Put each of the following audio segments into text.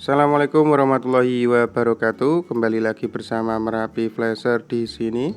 Assalamualaikum warahmatullahi wabarakatuh. Kembali lagi bersama Merapi Flasher di sini.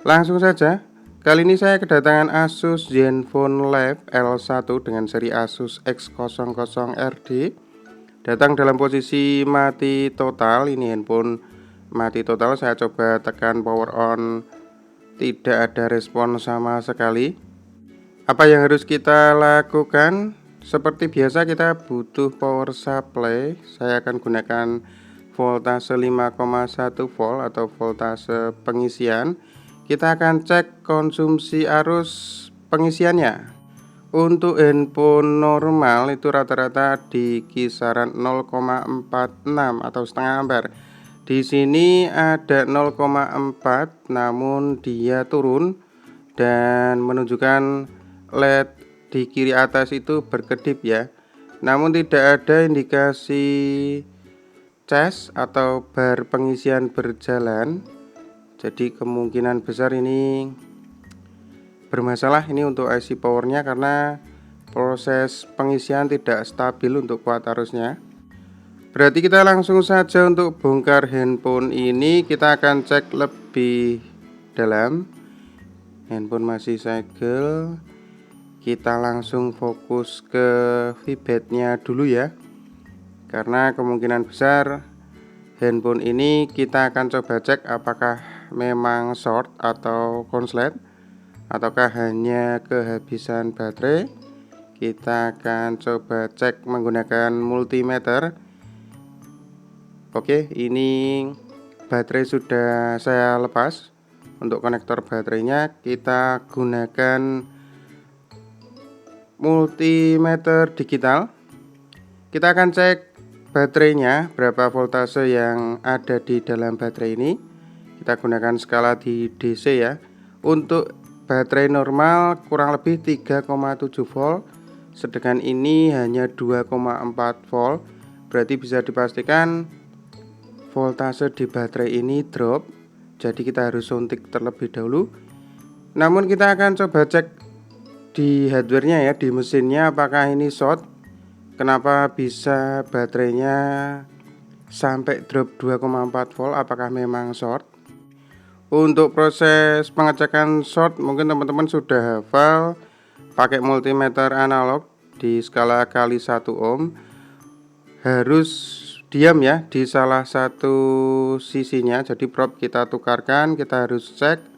Langsung saja. Kali ini saya kedatangan Asus Zenfone Live L1 dengan seri Asus X00RD. Datang dalam posisi mati total. Ini handphone mati total. Saya coba tekan power on, tidak ada respon sama sekali. Apa yang harus kita lakukan? Seperti biasa kita butuh power supply. Saya akan gunakan voltase 5,1 volt atau voltase pengisian. Kita akan cek konsumsi arus pengisiannya. Untuk handphone normal itu rata-rata di kisaran 0,46 atau setengah ampere. Di sini ada 0,4, namun dia turun dan menunjukkan LED di kiri atas itu berkedip ya. Namun tidak ada indikasi cas atau bar pengisian berjalan. Jadi kemungkinan besar ini bermasalah ini untuk IC powernya, karena proses pengisian tidak stabil untuk kuat arusnya. Berarti kita langsung saja untuk bongkar handphone ini. Kita akan cek lebih dalam. Handphone masih segel. Kita langsung fokus ke VBAT-nya dulu ya, karena kemungkinan besar handphone ini kita akan coba cek apakah memang short atau konslet, ataukah hanya kehabisan baterai. Kita akan coba cek menggunakan multimeter. Oke, ini baterai sudah saya lepas. Untuk konektor baterainya kita gunakan multimeter digital. Kita akan cek baterainya, berapa voltase yang ada di dalam baterai ini. Kita gunakan skala di DC ya. Untuk baterai normal kurang lebih 3,7 volt, sedangkan ini hanya 2,4 volt. Berarti bisa dipastikan voltase di baterai ini drop. Jadi kita harus suntik terlebih dahulu. Namun kita akan coba cek di hardware-nya ya, di mesinnya, apakah ini short. Kenapa bisa baterainya sampai drop 2,4 volt? Apakah memang short? Untuk proses pengecekan short mungkin teman-teman sudah hafal, pakai multimeter analog di skala kali 1 ohm. Harus diam ya di salah satu sisinya. Jadi probe kita tukarkan, kita harus cek.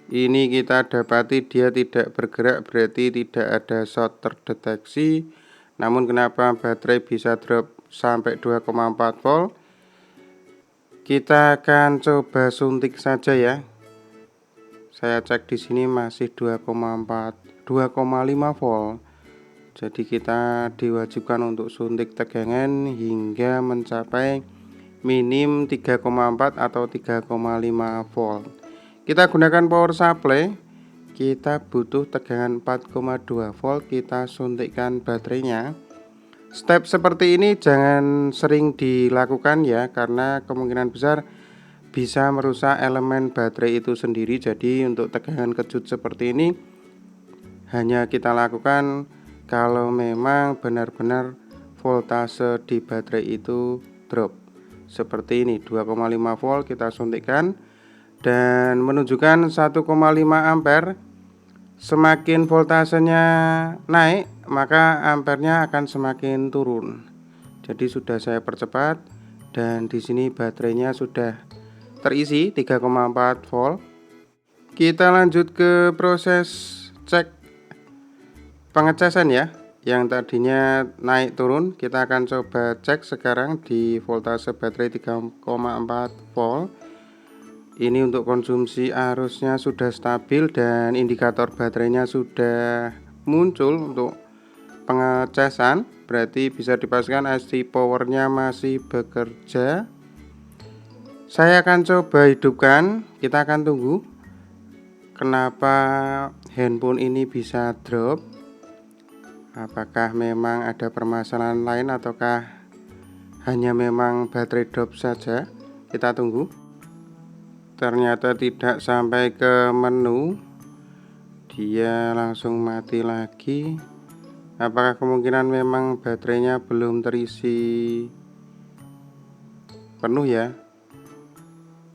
Ini kita dapati dia tidak bergerak, berarti tidak ada short terdeteksi. Namun kenapa baterai bisa drop sampai 2,4 volt? Kita akan coba suntik saja ya. Saya cek di sini masih 2,4, 2,5 volt. Jadi kita diwajibkan untuk suntik tegangan hingga mencapai minim 3,4 atau 3,5 volt. Kita gunakan power supply. Kita butuh tegangan 4,2 volt. Kita suntikkan baterainya. Step seperti ini jangan sering dilakukan ya, karena kemungkinan besar bisa merusak elemen baterai itu sendiri. Jadi untuk tegangan kejut seperti ini hanya kita lakukan kalau memang benar-benar voltase di baterai itu drop. Seperti ini 2,5 volt kita suntikkan dan menunjukkan 1,5 ampere. Semakin voltasenya naik, maka ampernya akan semakin turun. Jadi sudah saya percepat dan di sini baterainya sudah terisi 3,4 volt. Kita lanjut ke proses cek pengecasan ya. Yang tadinya naik turun, kita akan coba cek sekarang di voltase baterai 3,4 volt. Ini untuk konsumsi arusnya sudah stabil dan indikator baterainya sudah muncul untuk pengecasan. Berarti bisa dipastikan IC powernya masih bekerja. Saya akan coba hidupkan. Kita akan tunggu kenapa handphone ini bisa drop. Apakah memang ada permasalahan lain ataukah hanya memang baterai drop saja. Kita tunggu. Ternyata tidak sampai ke menu, dia langsung mati lagi. Apakah kemungkinan memang baterainya belum terisi penuh ya.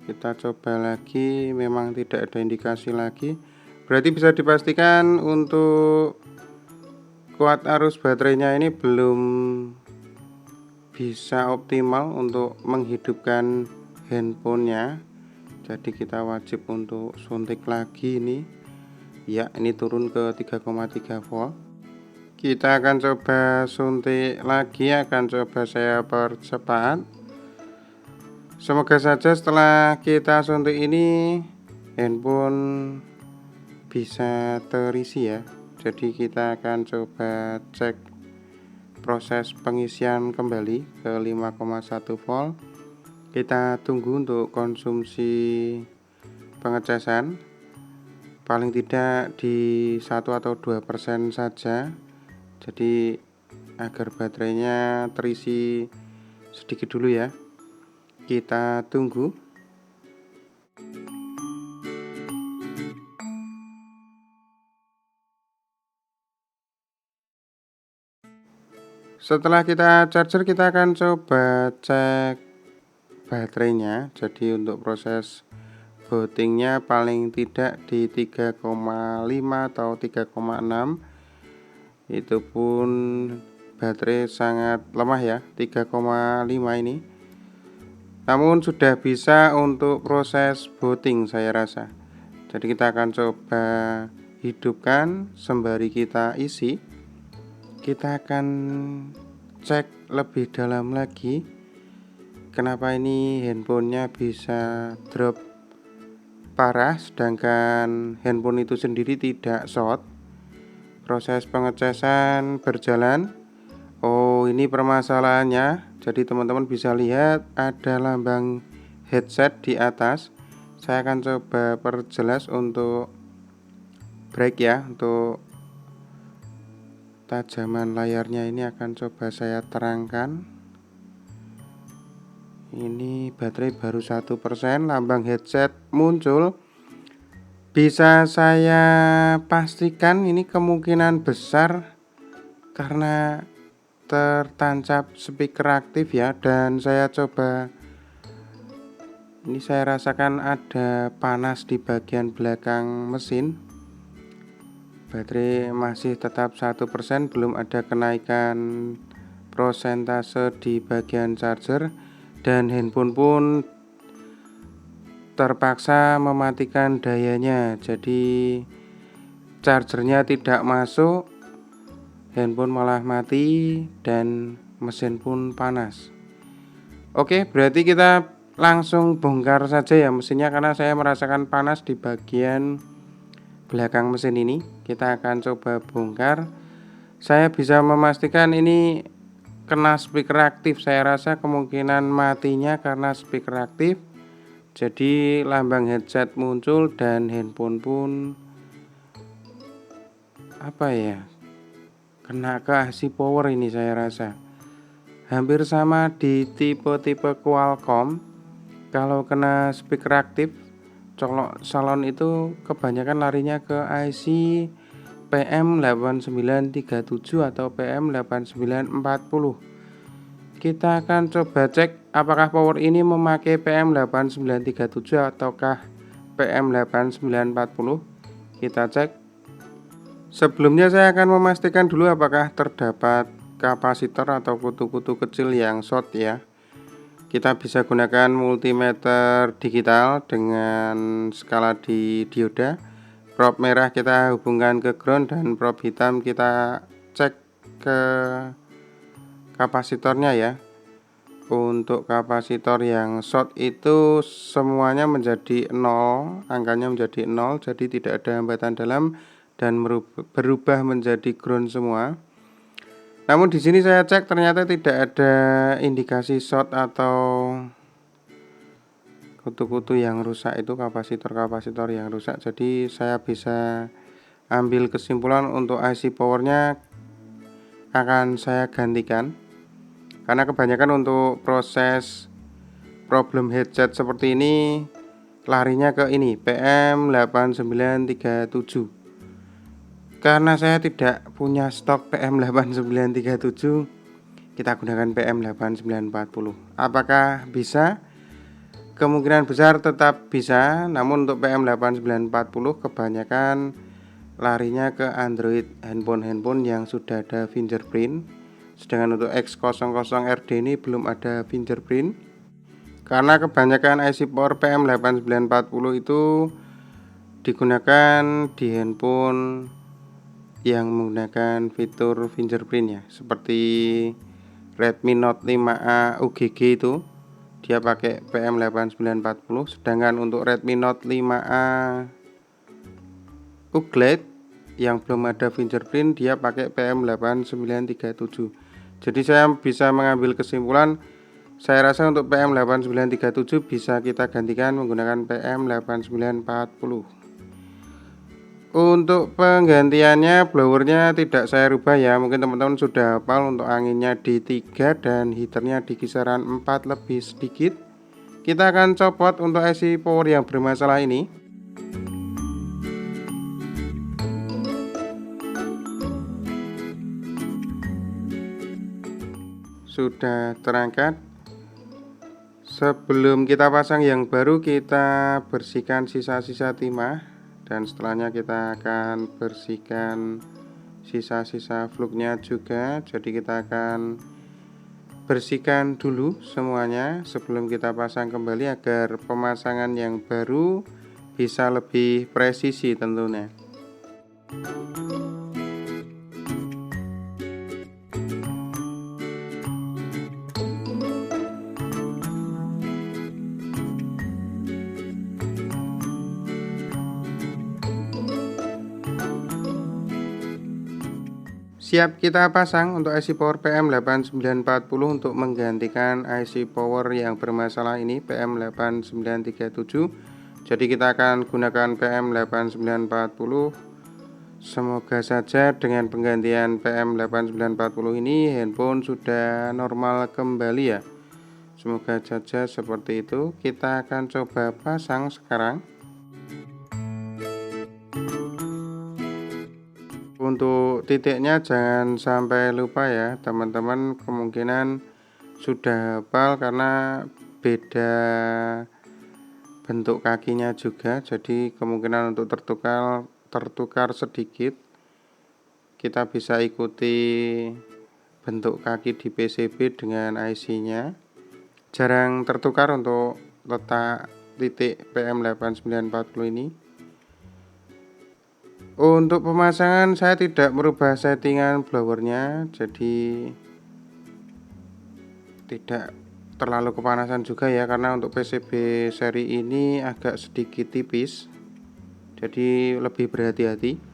Kita coba lagi, memang tidak ada indikasi lagi. Berarti bisa dipastikan untuk kuat arus baterainya ini belum bisa optimal untuk menghidupkan handphonenya. Jadi kita wajib untuk suntik lagi ini. Ya, ini turun ke 3,3 volt. Kita akan coba suntik lagi, akan coba saya percepat. Semoga saja setelah kita suntik ini handphone bisa terisi ya. Jadi kita akan coba cek proses pengisian kembali ke 5,1 volt. Kita tunggu untuk konsumsi pengecasan paling tidak di 1 atau 2% saja. Jadi agar baterainya terisi sedikit dulu ya. Kita tunggu. Setelah kita charger, kita akan coba cek baterainya. Jadi untuk proses bootingnya paling tidak di 3,5 atau 3,6. Itu pun baterai sangat lemah ya, 3,5 ini. Namun sudah bisa untuk proses booting saya rasa. Jadi kita akan coba hidupkan sembari kita isi. Kita akan cek lebih dalam lagi kenapa ini handphonenya bisa drop parah sedangkan handphone itu sendiri tidak short. Proses pengecasan berjalan. Oh, ini permasalahannya. Jadi teman-teman bisa lihat ada lambang headset di atas. Saya akan coba perjelas untuk break ya, untuk tajaman layarnya ini akan coba saya terangkan. Ini baterai baru 1%, lambang headset muncul. Bisa saya pastikan ini kemungkinan besar karena tertancap speaker aktif ya. Dan saya coba, ini saya rasakan ada panas di bagian belakang mesin. Baterai masih tetap 1%, belum ada kenaikan prosentase di bagian charger. Dan handphone pun terpaksa mematikan dayanya. Jadi chargernya tidak masuk, handphone malah mati dan mesin pun panas. Oke, berarti kita langsung bongkar saja ya mesinnya, karena saya merasakan panas di bagian belakang mesin ini. Kita akan coba bongkar. Saya bisa memastikan ini kena speaker aktif. Saya rasa kemungkinan matinya karena speaker aktif. Jadi lambang headset muncul dan handphone pun kena ke AC power ini saya rasa. Hampir sama di tipe-tipe Qualcomm. Kalau kena speaker aktif, colok salon itu kebanyakan larinya ke IC PM8937 atau PM8940. Kita akan coba cek apakah power ini memakai PM8937 ataukah PM8940. Kita cek. Sebelumnya saya akan memastikan dulu apakah terdapat kapasitor atau kutu-kutu kecil yang short ya. Kita bisa gunakan multimeter digital dengan skala di dioda. Prob merah kita hubungkan ke ground dan prob hitam kita cek ke kapasitornya ya. Untuk kapasitor yang short itu semuanya menjadi 0, angkanya menjadi 0, jadi tidak ada hambatan dalam dan berubah menjadi ground semua. Namun di sini saya cek ternyata tidak ada indikasi short atau kutu-kutu yang rusak, itu kapasitor yang rusak. Jadi saya bisa ambil kesimpulan untuk IC powernya akan saya gantikan, karena kebanyakan untuk proses problem headset seperti ini larinya ke ini PM8937. Karena saya tidak punya stok PM8937, kita gunakan PM8940. Apakah bisa? Kemungkinan besar tetap bisa, namun untuk PM8940 kebanyakan larinya ke Android handphone yang sudah ada fingerprint. Sedangkan untuk X00RD ini belum ada fingerprint. Karena kebanyakan IC power PM8940 itu digunakan di handphone yang menggunakan fitur fingerprint ya, seperti Redmi Note 5A UGG itu dia pakai PM8940. Sedangkan untuk Redmi Note 5A UGLED yang belum ada fingerprint dia pakai PM8937. Jadi saya bisa mengambil kesimpulan, saya rasa untuk PM8937 bisa kita gantikan menggunakan PM8940. Untuk penggantiannya, blowernya tidak saya rubah ya. Mungkin teman-teman sudah hafal, untuk anginnya di 3 dan heaternya di kisaran 4 lebih sedikit. Kita akan copot untuk IC power yang bermasalah ini. Sudah terangkat. Sebelum kita pasang yang baru, kita bersihkan sisa-sisa timah. Dan setelahnya kita akan bersihkan sisa-sisa fluknya juga. Jadi kita akan bersihkan dulu semuanya sebelum kita pasang kembali, agar pemasangan yang baru bisa lebih presisi tentunya. Siap kita pasang untuk IC power PM8940 untuk menggantikan IC power yang bermasalah ini, PM8937. Jadi kita akan gunakan PM8940. Semoga saja dengan penggantian PM8940 ini handphone sudah normal kembali ya. Semoga saja seperti itu. Kita akan coba pasang sekarang. Untuk titiknya jangan sampai lupa ya teman-teman, kemungkinan sudah hafal karena beda bentuk kakinya juga, jadi kemungkinan untuk tertukar sedikit. Kita bisa ikuti bentuk kaki di PCB dengan IC-nya, jarang tertukar untuk letak titik PM8940 ini. Untuk pemasangan saya tidak merubah settingan blowernya, jadi tidak terlalu kepanasan juga ya, karena untuk PCB seri ini agak sedikit tipis, jadi lebih berhati-hati.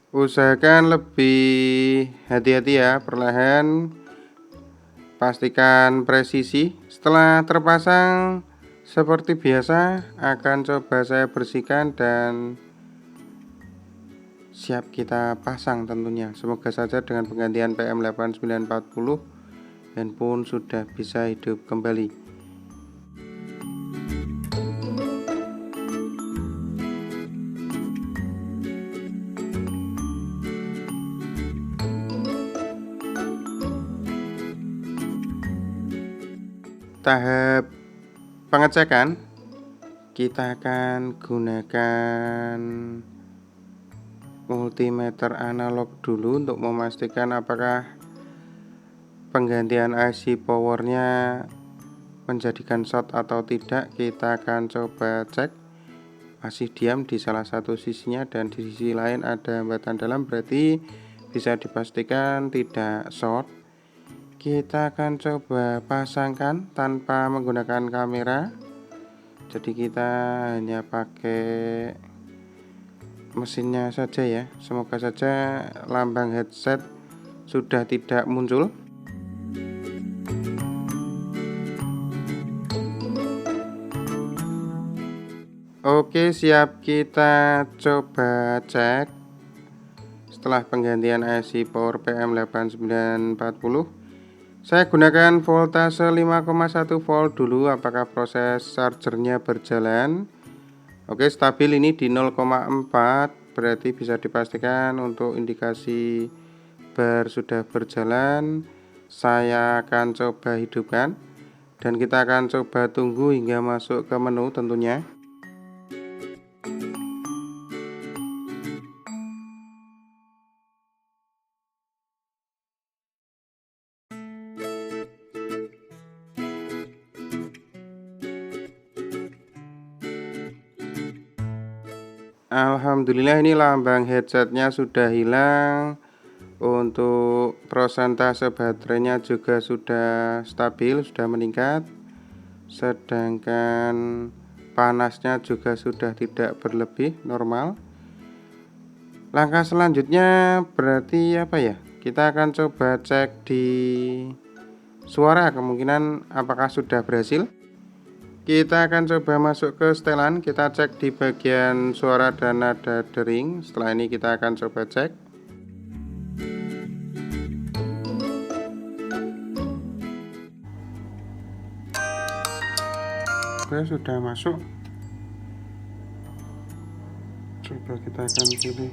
Usahakan lebih hati-hati ya, perlahan, pastikan presisi. Setelah terpasang seperti biasa akan coba saya bersihkan dan siap kita pasang tentunya. Semoga saja dengan penggantian PM8940 handphone sudah bisa hidup kembali. Tahap pengecekan, kita akan gunakan multimeter analog dulu untuk memastikan apakah penggantian IC powernya menjadikan short atau tidak. Kita akan coba cek, masih diam di salah satu sisinya dan di sisi lain ada hambatan dalam, berarti bisa dipastikan tidak short. Kita akan coba pasangkan tanpa menggunakan kamera. Jadi kita hanya pakai mesinnya saja ya. Semoga saja lambang headset sudah tidak muncul. Oke, siap, kita coba cek. Setelah penggantian IC power PM8940, saya gunakan voltase 5,1 volt dulu. Apakah proses chargernya berjalan? Oke, stabil ini di 0,4, berarti bisa dipastikan untuk indikasi bar sudah berjalan. Saya akan coba hidupkan dan kita akan coba tunggu hingga masuk ke menu tentunya. Alhamdulillah ini lambang headsetnya sudah hilang. Untuk prosentase baterainya juga sudah stabil, sudah meningkat. Sedangkan panasnya juga sudah tidak berlebih, normal. Langkah selanjutnya berarti apa ya? Kita akan coba cek di suara, kemungkinan apakah sudah berhasil. Kita akan coba masuk ke setelan, kita cek di bagian suara dan nada dering. Setelah ini kita akan coba cek. Oke, sudah masuk. Coba kita akan pilih.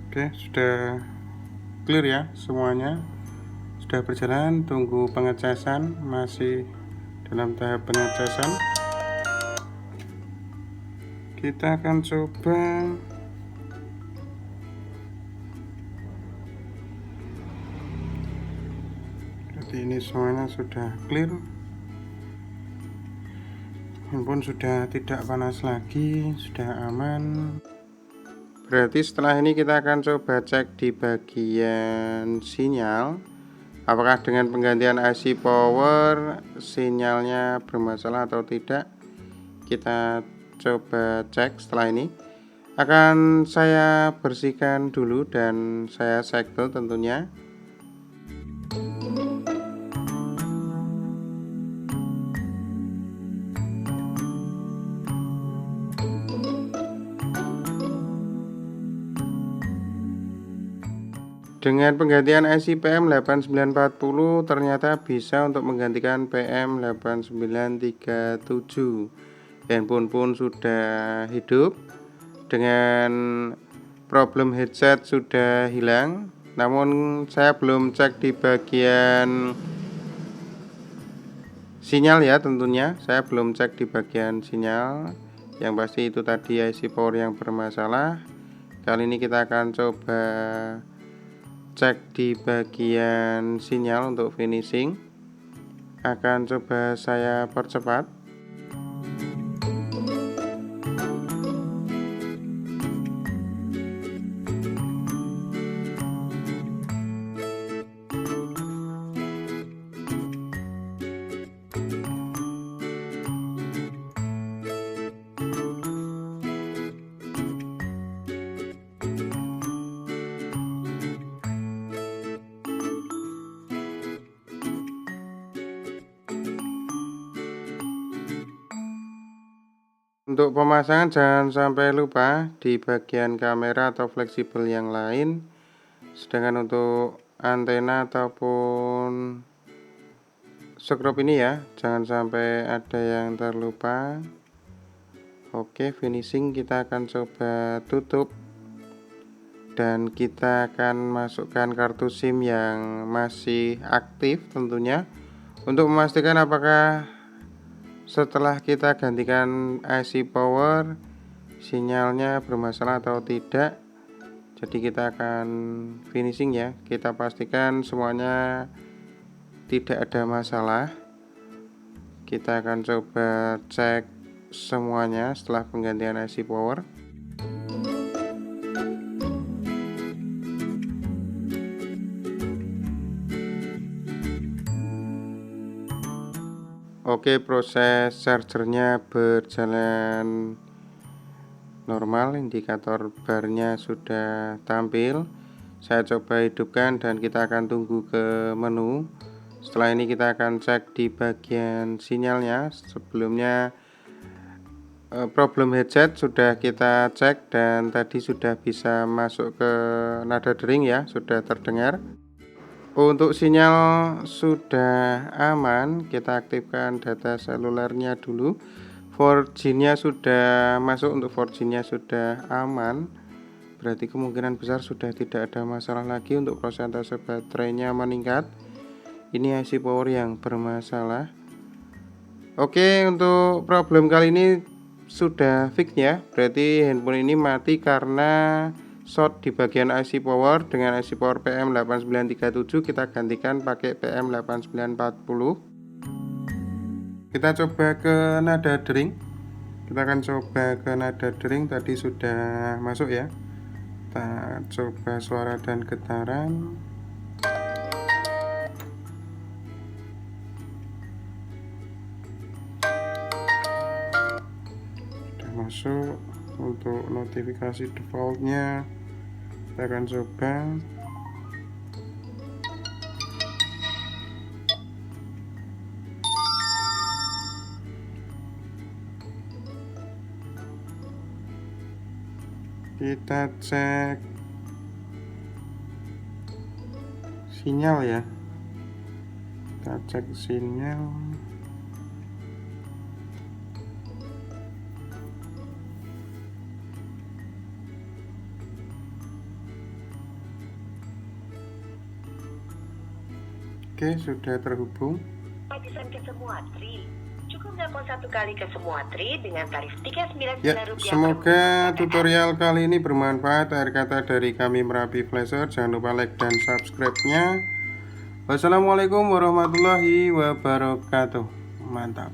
Oke, sudah clear ya semuanya. Sudah berjalan, tunggu pengecasan, masih dalam tahap pengecasan. Kita akan coba berarti ini semuanya sudah clear. Handphone sudah tidak panas lagi, sudah aman. Berarti setelah ini kita akan coba cek di bagian sinyal. Apakah dengan penggantian IC power sinyalnya bermasalah atau tidak? Kita coba cek. Setelah ini akan saya bersihkan dulu dan saya segel tentunya. Dengan penggantian IC PM8940 ternyata bisa untuk menggantikan PM8937. Handphone pun sudah hidup. Dengan problem headset sudah hilang. Namun saya belum cek di bagian sinyal ya, tentunya saya belum cek di bagian sinyal. Yang pasti itu tadi IC power yang bermasalah. Kali ini kita akan coba cek di bagian sinyal untuk finishing. Akan coba saya percepat. Untuk pemasangan jangan sampai lupa di bagian kamera atau fleksibel yang lain. Sedangkan untuk antena ataupun skrup ini ya, jangan sampai ada yang terlupa. Oke, finishing kita akan coba tutup. Dan kita akan masukkan kartu SIM yang masih aktif tentunya, untuk memastikan apakah setelah kita gantikan IC power sinyalnya bermasalah atau tidak. Jadi kita akan finishing ya, kita pastikan semuanya tidak ada masalah. Kita akan coba cek semuanya setelah penggantian IC power. Oke, proses chargernya berjalan normal, indikator barnya sudah tampil. Saya coba hidupkan dan kita akan tunggu ke menu. Setelah ini kita akan cek di bagian sinyalnya. Sebelumnya problem headset sudah kita cek dan tadi sudah bisa masuk ke nada dering ya, sudah terdengar. Untuk sinyal sudah aman, kita aktifkan data selulernya dulu. 4G-nya sudah masuk, untuk 4G-nya sudah aman. Berarti kemungkinan besar sudah tidak ada masalah lagi. Untuk persentase baterainya meningkat. Ini IC power yang bermasalah. Oke, untuk problem kali ini sudah fix ya. Berarti handphone ini mati karena short di bagian IC power. Dengan IC power PM8937 kita gantikan pakai PM8940. Kita coba ke nada dering. Kita akan coba ke nada dering, tadi sudah masuk ya. Kita coba suara dan getaran. Sudah masuk. Untuk notifikasi defaultnya kita akan coba. Kita cek sinyal ya. Kita cek sinyal. Oke, sudah terhubung. Pesan ke semua tri. Cukup nelpon 1 kali ke semua tri dengan tarif Rp39 Ya, semoga tutorial kali ini bermanfaat. Akhir kata dari kami Merapi Flasher. Jangan lupa like dan subscribe-nya. Wassalamualaikum warahmatullahi wabarakatuh. Mantap.